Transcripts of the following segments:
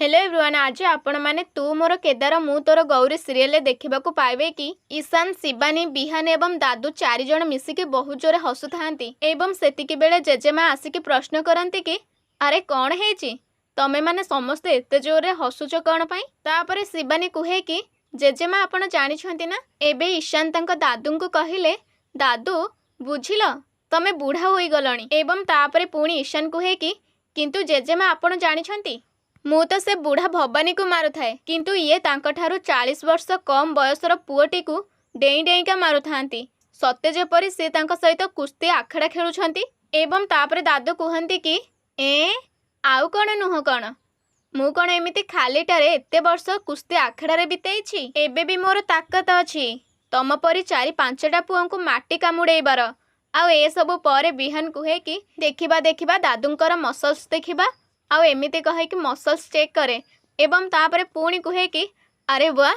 Hello everyone, आज आपण मैंने तू मोर केदार मु तोर गौरी सीरियल देखा पाइबे कि ईशान, शिवानी, बिहान एवं दादू 4 जण मिसिकी बहुत जोरे हसुथांती एवं सेतिकी बेले जेजेमा आसिकी प्रश्न करती कि अरे कौन है तमे माने समस्ते एते जोरे हसुच कौन पाई। तापरे शिवानी कहे कि जेजेमा आपण जानिछंती ना, एबे ईशान तांको दादू कहले दादू बुझिल तमे बुढ़ा होई गलणी। एवं तापरे पुणी ईशान कहे कि किंतु जेजेमा आपण जानिछंती मु तो से बुढ़ा भवानी को मारु थाए, किंतु ये तांको ठारू 40 वर्ष कम बयसर पुओटी को डेई डेईका मारु थांती, सत्य जेपरी से तांको सहित कुस्ती आखड़ा खेलुछंती। एवं तापरे दादू कहंती कि आउ कौन नुह कौन, मु कौन एमिति खालीटारे एते वर्ष कुस्ती आखड़ारे बितेइछि, एबे भी मोर ताकत अछि तम परी 4-5टा पुओंकु माटी कामुड़ेइबार। आउ ए सबु परे बिहान कहे कि देखिबा देखिबा दादूंकर मसल्स देखिबा, आउ एमिति कहे कि मसल्स चेक करे। एवं तापरे पुणी कहे कि अरे वाह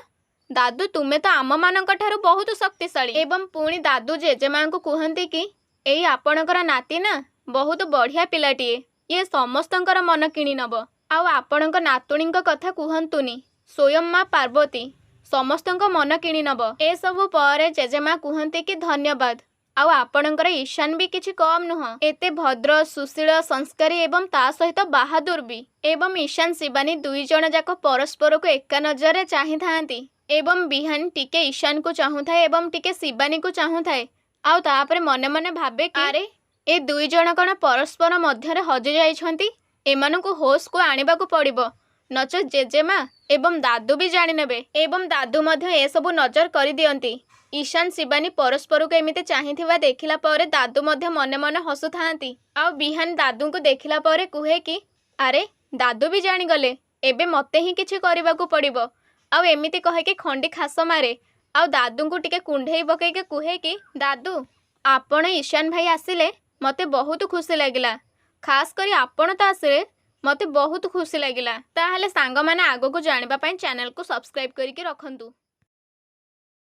दादू तुमे तो आम मानक ठारू बहुत शक्तिशाली। एवं पुणी दादू जेजेमा को कहती कि एई आपणकर नाती ना बहुत बढ़िया पिलाटीए, ये समस्तंकर मन किणी नब। आउ आपणक नातुणी कथा कहतुनी, स्वयं माँ पार्वती समस्तंक मन किणी नब। ए सबु परे जेजेमा कहती कि धन्यवाद, आउ आपणकर ईशान भी किछि कम नुह, एते भद्र, सुशील, संस्कारी एवं ता सहित बहादुर भी। एवं ईशान, शिवानी 2 जण जाक परस्पर को एका नजर चाही थांती। एवं बिहान टिके ईशान को चाहूथाए एवं टिके शिवानी को चाहूथाए। आउ तापरे मने मने भाबे कि अरे ए 2 जण कण परस्पर मध्यरे हजि जाइछंती, एमानकु होश को आनिबाकु पड़िबो, नचेत जेजेमा एवं दादू भी जानि नेबे। एवं दादू मध्य ए सबु नजर करि दियंती। ईशान, शिवानी परस्पर को एमिते चाहिथिबा देखिला परे दादू मध्य मने मने हसुथांती। आउ बिहान दादू को देखिला परे कहे कि अरे दादू भी जानि गले, एबे मते ही किछि करिबाकु पड़िबो। आउ एमिति कहे कि खंडी खास मारे। आउ दादू को टिके कुंढेई पके के कहे कि दादू आपण ईशान भाई आसिले मते बहुत खुशी लागिला, खास करी आपण तो आसिले मते बहुत खुशी लागिला। ताहले सांग माने आगो को जानिबा पई चैनल को सब्सक्राइब करिके रखंतु।